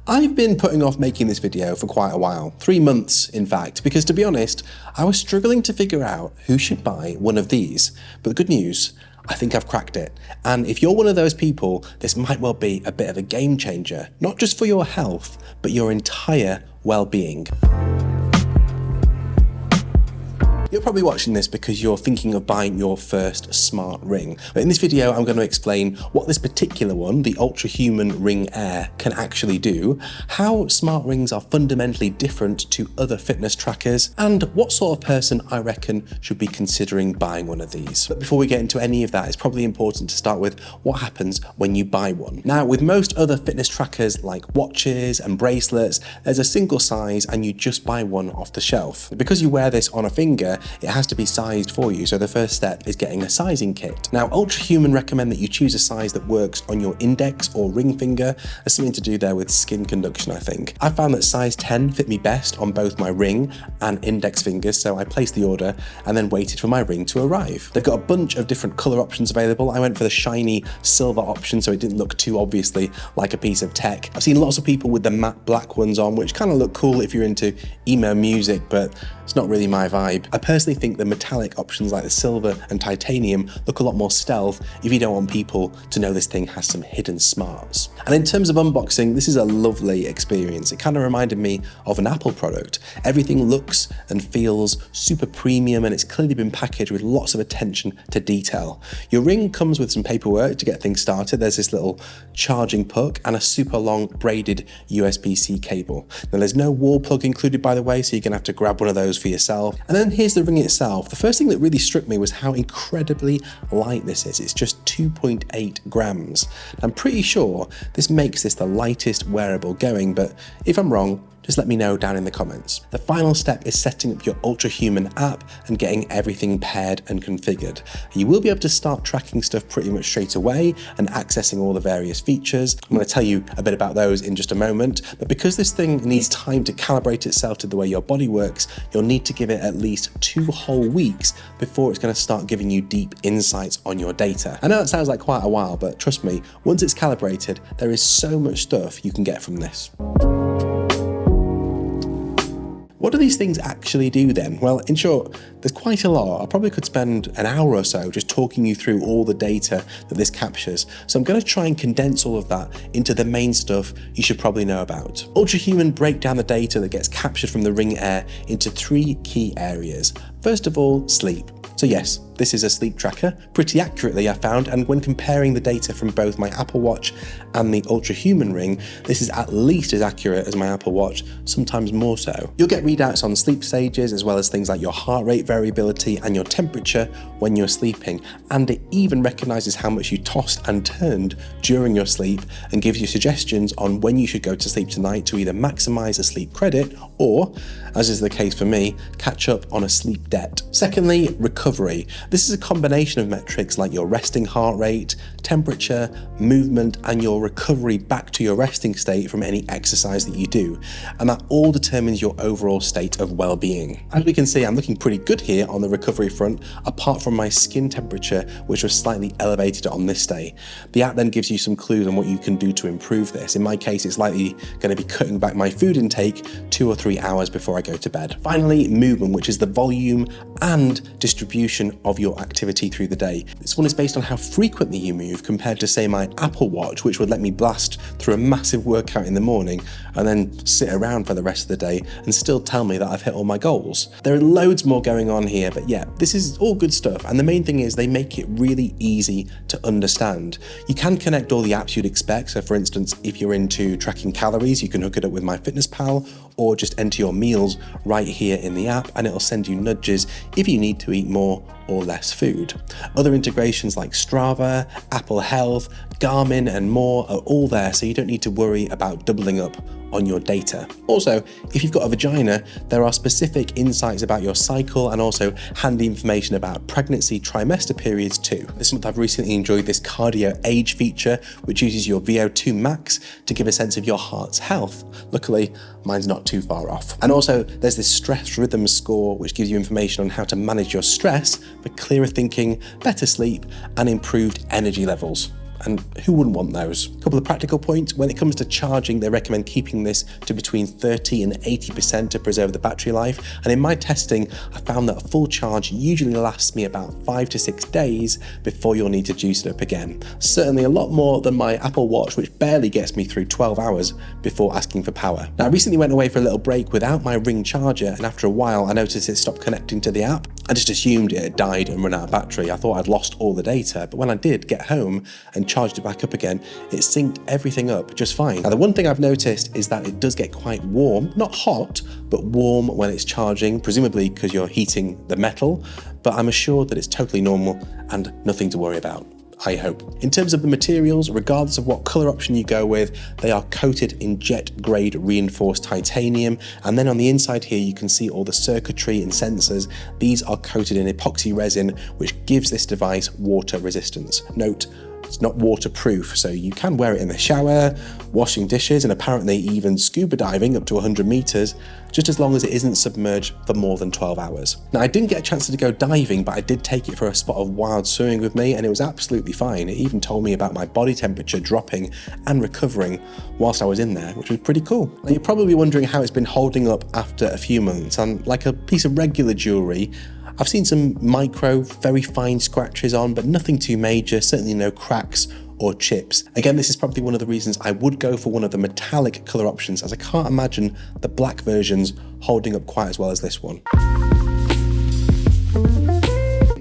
I've been putting off making this video for quite a while, 3 months in fact, because to be honest, I was struggling to figure out who should buy one of these. But the good news, I think I've cracked it. And if you're one of those people, this might well be a bit of a game changer, not just for your health, but your entire well-being. You're probably watching this because you're thinking of buying your first smart ring. But in this video, I'm going to explain what this particular one, the UltraHuman Ring Air, can actually do, how smart rings are fundamentally different to other fitness trackers, and what sort of person I reckon should be considering buying one of these. But before we get into any of that, it's probably important to start with what happens when you buy one. Now, with most other fitness trackers like watches and bracelets, there's a single size and you just buy one off the shelf. Because you wear this on a finger, it has to be sized for you, so the first step is getting a sizing kit. Now, UltraHuman recommend that you choose a size that works on your index or ring finger. There's something to do there with skin conduction, I think. I found that size 10 fit me best on both my ring and index fingers, so I placed the order and then waited for my ring to arrive. They've got a bunch of different color options available. I went for the shiny silver option so it didn't look too obviously like a piece of tech. I've seen lots of people with the matte black ones on, which kind of look cool if you're into emo music, but it's not really my vibe. I personally think the metallic options like the silver and titanium look a lot more stealth if you don't want people to know this thing has some hidden smarts. And in terms of unboxing, this is a lovely experience. It kind of reminded me of an Apple product. Everything looks and feels super premium, and it's clearly been packaged with lots of attention to detail. Your ring comes with some paperwork to get things started. There's this little charging puck and a super long braided USB-C cable. Now, there's no wall plug included, by the way, so you're gonna have to grab one of those for yourself. And then here's the ring itself. The first thing that really struck me was how incredibly light this is. It's just 2.8 grams. I'm pretty sure this makes this the lightest wearable going, but if I'm wrong, just let me know down in the comments. The final step is setting up your UltraHuman app and getting everything paired and configured. You will be able to start tracking stuff pretty much straight away and accessing all the various features. I'm going to tell you a bit about those in just a moment, but because this thing needs time to calibrate itself to the way your body works, you'll need to give it at least 2 whole weeks before it's going to start giving you deep insights on your data. I know that sounds like quite a while, but trust me, once it's calibrated, there is so much stuff you can get from this. What do these things actually do then? Well, in short, there's quite a lot. I probably could spend an hour or so just talking you through all the data that this captures. So I'm going to try and condense all of that into the main stuff you should probably know about. UltraHuman break down the data that gets captured from the Ring Air into 3 key areas. First of all, sleep. So yes, this is a sleep tracker, pretty accurately I found, and when comparing the data from both my Apple Watch and the UltraHuman Ring, this is at least as accurate as my Apple Watch, sometimes more so. You'll get readouts on sleep stages, as well as things like your heart rate variability and your temperature when you're sleeping, and it even recognises how much you tossed and turned during your sleep and gives you suggestions on when you should go to sleep tonight to either maximise a sleep credit or, as is the case for me, catch up on a sleep debt. Secondly, recovery. This is a combination of metrics like your resting heart rate, temperature, movement, and your recovery back to your resting state from any exercise that you do. And that all determines your overall state of well-being. As we can see, I'm looking pretty good here on the recovery front, apart from my skin temperature, which was slightly elevated on this day. The app then gives you some clues on what you can do to improve this. In my case, it's likely going to be cutting back my food intake 2 or 3 hours before I go to bed. Finally, movement, which is the volume and distribution of your activity through the day. This one is based on how frequently you move compared to, say, my Apple Watch, which would let me blast through a massive workout in the morning and then sit around for the rest of the day and still tell me that I've hit all my goals. There are loads more going on here, but yeah, this is all good stuff. And the main thing is they make it really easy to understand. You can connect all the apps you'd expect. So for instance, if you're into tracking calories, you can hook it up with MyFitnessPal or just enter your meals right here in the app and it'll send you nudges if you need to eat more or less food. Other integrations like Strava, Apple Health, Garmin and more are all there, so you don't need to worry about doubling up on your data. Also, if you've got a vagina, there are specific insights about your cycle and also handy information about pregnancy trimester periods too. This month I've recently enjoyed this cardio age feature, which uses your VO2 max to give a sense of your heart's health. Luckily, mine's not too far off. And also there's this stress rhythm score, which gives you information on how to manage your stress for clearer thinking, better sleep, and improved energy levels. and who wouldn't want those? A couple of practical points. When it comes to charging, they recommend keeping this to between 30 and 80% to preserve the battery life. And in my testing, I found that a full charge usually lasts me about 5 to 6 days before you'll need to juice it up again. Certainly a lot more than my Apple Watch, which barely gets me through 12 hours before asking for power. Now, I recently went away for a little break without my Ring charger, and after a while, I noticed it stopped connecting to the app. I just assumed it had died and run out of battery. I thought I'd lost all the data, but when I did get home and charged it back up again, it synced everything up just fine. Now, the one thing I've noticed is that it does get quite warm, not hot, but warm when it's charging, presumably because you're heating the metal, but I'm assured that it's totally normal and nothing to worry about, I hope. In terms of the materials, regardless of what color option you go with, they are coated in jet grade reinforced titanium. And then on the inside here, you can see all the circuitry and sensors. These are coated in epoxy resin, which gives this device water resistance. Note, it's not waterproof, so you can wear it in the shower, washing dishes, and apparently even scuba diving up to 100 meters, just as long as it isn't submerged for more than 12 hours. Now, I didn't get a chance to go diving, but I did take it for a spot of wild swimming with me, and it was absolutely fine. It even told me about my body temperature dropping and recovering whilst I was in there, which was pretty cool. Now, you're probably wondering how it's been holding up after a few months, and like a piece of regular jewelry, I've seen some micro, very fine scratches on, but nothing too major, certainly no cracks or chips. Again, this is probably one of the reasons I would go for one of the metallic color options, as I can't imagine the black versions holding up quite as well as this one.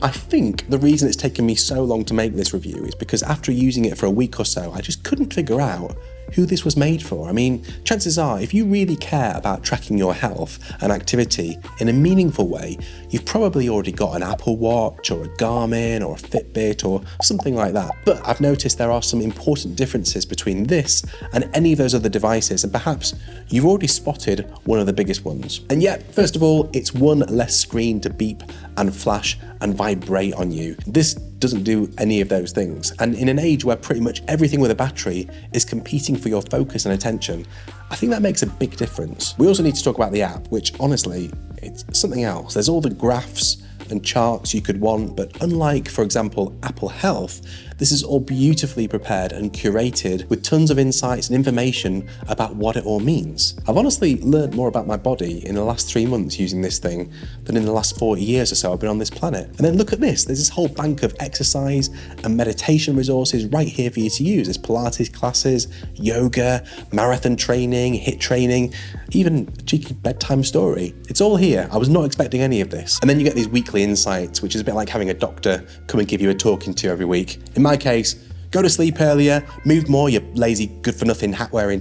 I think the reason it's taken me so long to make this review is because after using it for a week or so, I just couldn't figure out who this was made for. I mean, chances are, if you really care about tracking your health and activity in a meaningful way, you've probably already got an Apple Watch or a Garmin or a Fitbit or something like that. But I've noticed there are some important differences between this and any of those other devices, and perhaps you've already spotted one of the biggest ones. And yet, first of all, it's one less screen to beep and flash and vibrate on you. This doesn't do any of those things. And in an age where pretty much everything with a battery is competing for your focus and attention, I think that makes a big difference. We also need to talk about the app, which honestly, it's something else. There's all the graphs and charts you could want, but unlike, for example, Apple Health, this is all beautifully prepared and curated with tons of insights and information about what it all means. I've honestly learned more about my body in the last 3 months using this thing than in the last 40 years or so I've been on this planet. And then look at this, there's this whole bank of exercise and meditation resources right here for you to use. There's Pilates classes, yoga, marathon training, HIIT training, even a cheeky bedtime story. It's all here. I was not expecting any of this. And then you get these weekly insights, which is a bit like having a doctor come and give you a talking to every week. In my case, go to sleep earlier, move more, you lazy, good-for-nothing hat-wearing.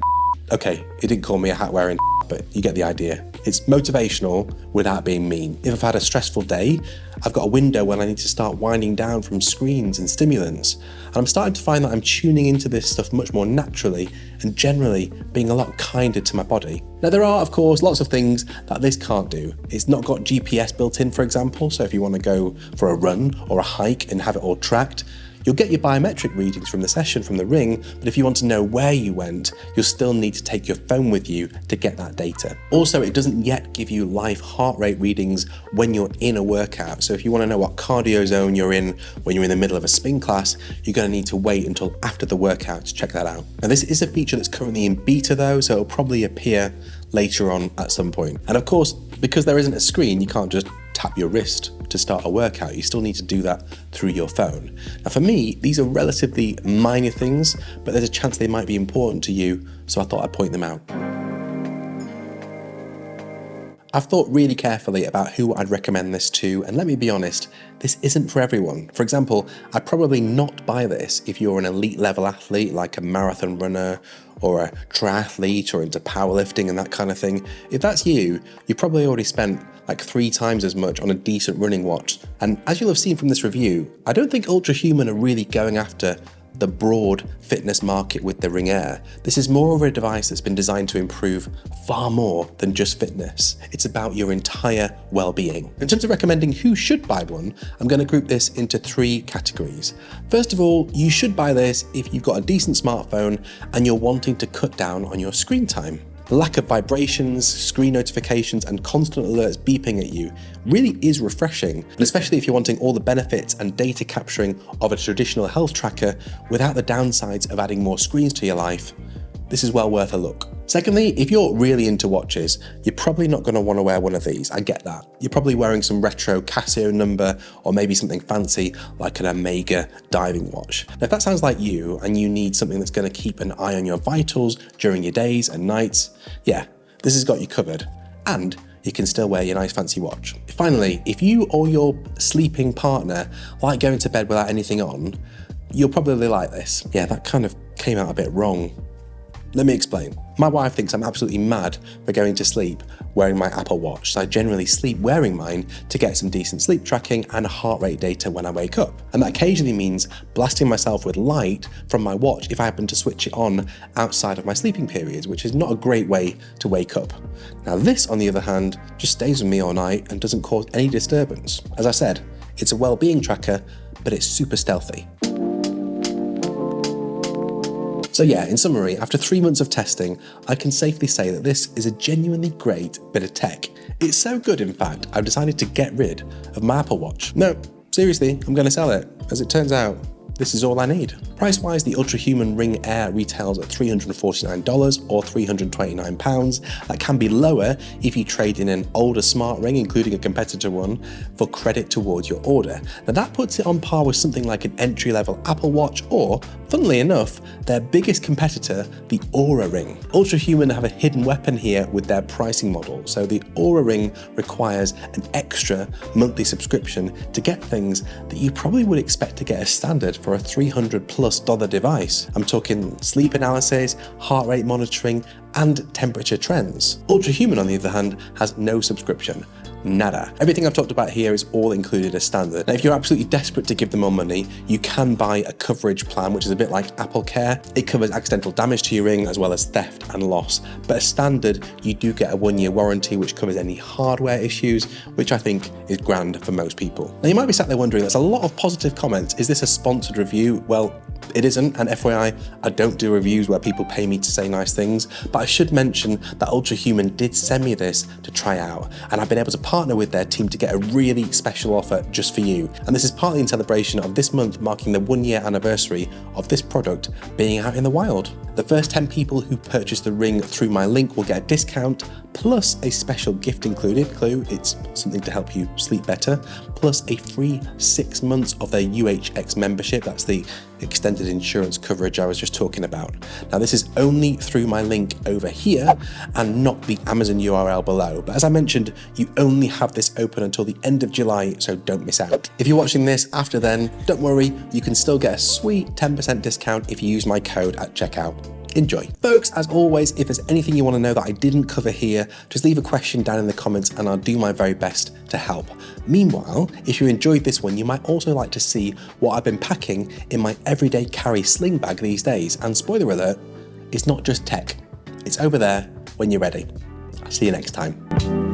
Okay, it didn't call me a hat-wearing, but you get the idea. It's motivational without being mean. If I've had a stressful day, I've got a window when I need to start winding down from screens and stimulants. And I'm starting to find that I'm tuning into this stuff much more naturally and generally being a lot kinder to my body. Now, there are, of course, lots of things that this can't do. It's not got GPS built in, for example, so if you want to go for a run or a hike and have it all tracked, you'll get your biometric readings from the session from the Ring, but if you want to know where you went, you'll still need to take your phone with you to get that data. Also, it doesn't yet give you live heart rate readings when you're in a workout. So if you want to know what cardio zone you're in when you're in the middle of a spin class, you're going to need to wait until after the workout to check that out. Now, this is a feature that's currently in beta though, so it'll probably appear later on at some point. And of course, because there isn't a screen, you can't just tap your wrist to start a workout. You still need to do that through your phone. Now, for me, these are relatively minor things, but there's a chance they might be important to you, so I thought I'd point them out. I've thought really carefully about who I'd recommend this to, and let me be honest, this isn't for everyone. For example, I'd probably not buy this if you're an elite level athlete like a marathon runner or a triathlete or into powerlifting and that kind of thing. If that's you, you probably already spent like 3 times as much on a decent running watch. And as you'll have seen from this review, I don't think UltraHuman are really going after the broad fitness market with the Ring Air. This is more of a device that's been designed to improve far more than just fitness. It's about your entire well-being. In terms of recommending who should buy one, I'm going to group this into 3 categories. First of all, you should buy this if you've got a decent smartphone and you're wanting to cut down on your screen time. The lack of vibrations, screen notifications, and constant alerts beeping at you really is refreshing, and especially if you're wanting all the benefits and data capturing of a traditional health tracker without the downsides of adding more screens to your life. This is well worth a look. Secondly, if you're really into watches, you're probably not going to want to wear one of these. I get that. You're probably wearing some retro Casio number or maybe something fancy like an Omega diving watch. Now, if that sounds like you and you need something that's going to keep an eye on your vitals during your days and nights, yeah, this has got you covered. And you can still wear your nice fancy watch. Finally, if you or your sleeping partner like going to bed without anything on, you'll probably like this. Yeah, that kind of came out a bit wrong. Let me explain. My wife thinks I'm absolutely mad for going to sleep wearing my Apple Watch, so I generally sleep wearing mine to get some decent sleep tracking and heart rate data when I wake up. And that occasionally means blasting myself with light from my watch if I happen to switch it on outside of my sleeping periods, which is not a great way to wake up. Now this, on the other hand, just stays with me all night and doesn't cause any disturbance. As I said, it's a well-being tracker, but it's super stealthy. So yeah, in summary, after 3 months of testing, I can safely say that this is a genuinely great bit of tech. It's so good, in fact, I've decided to get rid of my Apple Watch. No, seriously, I'm going to sell it. As it turns out, this is all I need. Price-wise, the UltraHuman Ring Air retails at $349 or £329. That can be lower if you trade in an older smart ring, including a competitor one, for credit towards your order. Now that puts it on par with something like an entry-level Apple Watch or, funnily enough, their biggest competitor, the Oura Ring. UltraHuman have a hidden weapon here with their pricing model. So the Oura Ring requires an extra monthly subscription to get things that you probably would expect to get as standard for a $300+ device. I'm talking sleep analysis, heart rate monitoring, and temperature trends. UltraHuman, on the other hand, has no subscription. Nada. Everything I've talked about here is all included as standard. Now, if you're absolutely desperate to give them more money, you can buy a coverage plan, which is a bit like Apple Care. It covers accidental damage to your ring as well as theft and loss. But as standard, you do get a 1-year warranty, which covers any hardware issues, which I think is grand for most people. Now, you might be sat there wondering, there's a lot of positive comments. Is this a sponsored review? Well, it isn't, and FYI, I don't do reviews where people pay me to say nice things, but I should mention that UltraHuman did send me this to try out, and I've been able to partner with their team to get a really special offer just for you. And this is partly in celebration of this month marking the 1-year anniversary of this product being out in the wild. The first 10 people who purchase the ring through my link will get a discount, plus a special gift included. Clue, it's something to help you sleep better, plus a free 6 months of their UHX membership. That's the extended insurance coverage I was just talking about. Now, this is only through my link over here and not the Amazon URL below. But as I mentioned, you only have this open until the end of July, so don't miss out. If you're watching this after then, don't worry, you can still get a sweet 10% discount if you use my code at checkout. Enjoy. Folks, as always, if there's anything you want to know that I didn't cover here, just leave a question down in the comments and I'll do my very best to help. Meanwhile, if you enjoyed this one, you might also like to see what I've been packing in my everyday carry sling bag these days. And spoiler alert, it's not just tech. It's over there when you're ready. I'll see you next time.